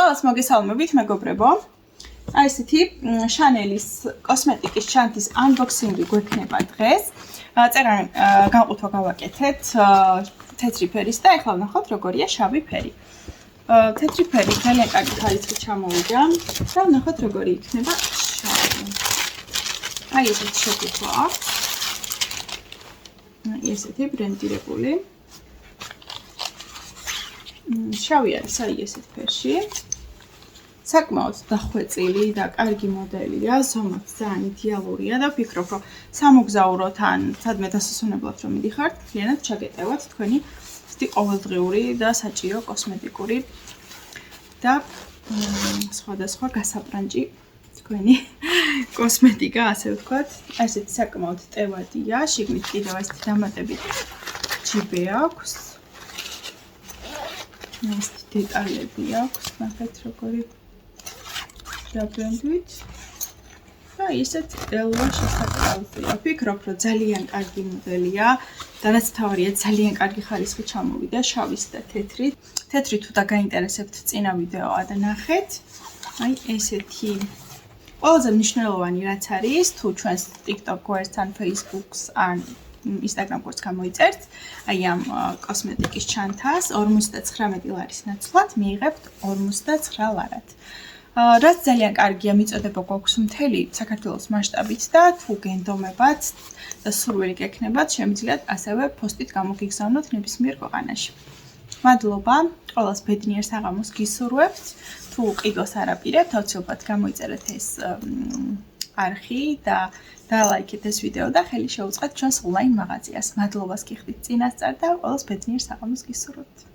ყველას მოგესალმებით, მეგობრებო. Აი ესეთი შანელის კოსმეტიკის ჩანთის unboxing-ი გვექნება დღეს. წერან განყუთვა გავაკეთეთ თეთრი ფერის და ეხლა ვნახოთ როგორია შავი ფერი. თეთრი ფერი ძალიან კარგი ხარისხით ჩამოვიდა და ვნახოთ როგორი იქნება შავი. აი ესეთი შეკითხვა აქვს. ესეთი ბრენდირებული. შავი არის აი ესეთ ფერში. საკმაოდ დახვეწილი და კარგი მოდელია, ზომაც ძალიან იდეალურია და ვფიქრობ, რომ სამოგზაუროთ ან სადმე დასასვენებლად რომ მიდიხართ, მთლიანად ჩაგეტევათ თქვენი ისეთი ყოველდღიური და საჭირო კოსმეტიკური და სხვადასხვა გასაბრანჭი თქვენი კოსმეტიკა, ასე ვთქვათ. ესეთი საკმაოდ ტევადია, შიგნით კიდევ ესეთი დამატებით ჯიბე აქვს. ესეთი დეტალები აქვს, ნახეთ როგორი დაბრუნდით. და ისეთ ელვა შესაძლოა. ვფიქრობ, რომ ძალიან კარგი მოდელია. დანაც თავარია ძალიან კარგი ხარისხი ჩამოვიდა შავის და თეთრით. თეთრი თუ დაგაინტერესებთ წინა ვიდეოა და ნახეთ. აი ესეთი ყველაზე მნიშვნელოვანი რაც არის, თუ ჩვენს TikTok გვერდს ან Facebook-ს ან Instagram გვერდს გამოიწერთ, აი ამ კოსმეტიკის ჩანთას 59 ლარის ნაცვლად მიიღებთ 59 ლარად. რაც ძალიან კარგია, მიწოდება გვაქვს მთელი საქართველოს მასშტაბით და თუ გენდომებათ და სურვილი გექნებათ, შემიძლიათ ასევე პოსტით გამოგიგზავნოთ ნებისმიერ ქვეყანაში. მადლობა, ყველას ბედნიერ საღამოს გისურვებთ. თუ ყიდვას არ აპირებთ, აუცილებლად გამოიწერეთ ეს არხი და დალაიქეთ ეს ვიდეო და ხელი შეუწყეთ ჩვენს ონლაინ მაღაზიას. მადლობას გიხდით წინასწარ და ყველას ბედნიერ საღამოს გისურვებთ.